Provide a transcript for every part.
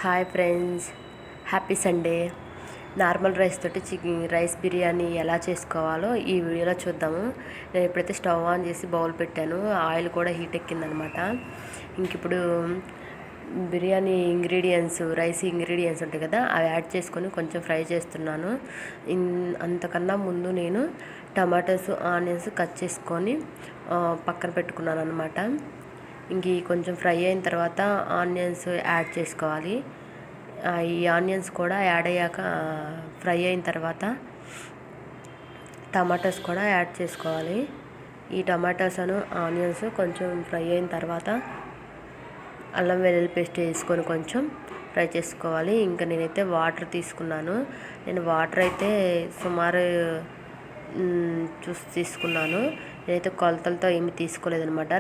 Hi friends, happy Sunday. Normal rice తోటి rice biryani ఎలా చేసుకోవాలో ఈ వీడియోలో చూద్దాము. నేను ఇప్పుడైతే స్టవ్ ఆన్ చేసి బౌల్ పెట్టాను. ఆయిల్ కూడా హీట్ ఎక్కిందనమాట. ఇంక ఇప్పుడు బిర్యానీ ఇంగ్రీడియంట్స్, రైస్ ఇంగ్రీడియంట్స్ ఉంటాయి కదా, అవి యాడ్ చేసుకొని కొంచెం ఫ్రై చేస్తున్నాను. అంతకన్నా ముందు నేను టమాటోస్, ఆనియన్స్ కట్ చేసుకొని పక్కన పెట్టుకున్నాను అనమాట. ఇంక కొంచెం ఫ్రై అయిన తర్వాత ఆనియన్స్ యాడ్ చేసుకోవాలి. ఈ ఆనియన్స్ కూడా యాడ్ అయ్యాక ఫ్రై అయిన తర్వాత టమాటాస్ కూడా యాడ్ చేసుకోవాలి. ఈ టమాటాస్ ఆనియన్స్ కొంచెం ఫ్రై అయిన తర్వాత అల్లం వెల్లుల్లి పేస్ట్ వేసుకొని కొంచెం ఫ్రై చేసుకోవాలి. ఇంకా నేనైతే వాటర్ తీసుకున్నాను. నేను వాటర్ అయితే సుమారు చూసి తీసుకున్నాను. నేనైతే కొలతలతో ఏమి తీసుకోలేదనమాట.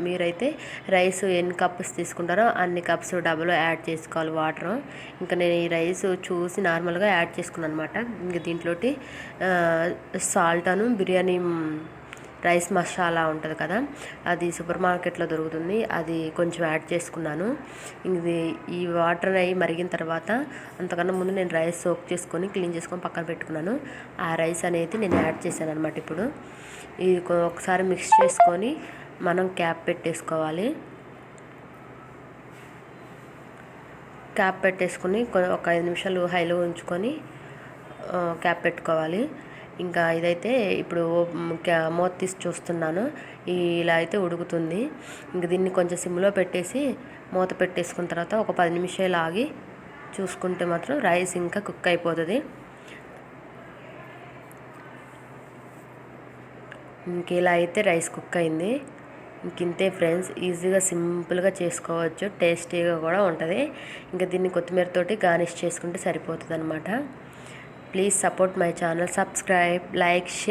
మీరైతే రైస్ ఎన్ని కప్స్ తీసుకుంటారో అన్ని కప్స్ డబుల్ యాడ్ చేసుకోవాలి వాటర్. ఇంకా నేను ఈ రైస్ చూసి నార్మల్గా యాడ్ చేసుకున్నాను అనమాట. ఇంక దీంట్లోటి సాల్ట్ బిర్యానీ రైస్ మసాలా ఉంటుంది కదా, అది సూపర్ మార్కెట్లో దొరుకుతుంది, అది కొంచెం యాడ్ చేసుకున్నాను. ఇది ఈ వాటర్ అవి మరిగిన తర్వాత అంతకన్నా ముందు నేను రైస్ సోక్ చేసుకొని క్లీన్ చేసుకొని పక్కన పెట్టుకున్నాను. ఆ రైస్ అనేది నేను యాడ్ చేశాను అనమాట. ఇప్పుడు ఇది ఒకసారి మిక్స్ చేసుకొని మనం క్యాప్ పెట్టేసుకోవాలి. క్యాప్ పెట్టేసుకొని ఒక 5 నిమిషాలు హైలో ఉంచుకొని క్యాప్ పెట్టుకోవాలి. ఇంకా ఇదైతే ఇప్పుడు మూత తీసి చూస్తున్నాను. ఇలా అయితే ఉడుకుతుంది. ఇంక దీన్ని కొంచెం సిమ్లో పెట్టేసి మూత పెట్టేసుకున్న తర్వాత ఒక 10 నిమిషాలు ఆగి చూసుకుంటే మాత్రం రైస్ ఇంకా కుక్ అయిపోతుంది. ఇంక ఇలా అయితే రైస్ కుక్ అయింది. ఇంతే ఫ్రెండ్స్, ఈజీగా సింపుల్గా చేసుకోవచ్చు, టేస్టీగా కూడా ఉంటుంది. ఇంకా దీన్ని కొత్తిమీరతోటి గార్నిష్ చేసుకుంటే సరిపోతుంది అనమాట. Please support my channel, subscribe, like, share.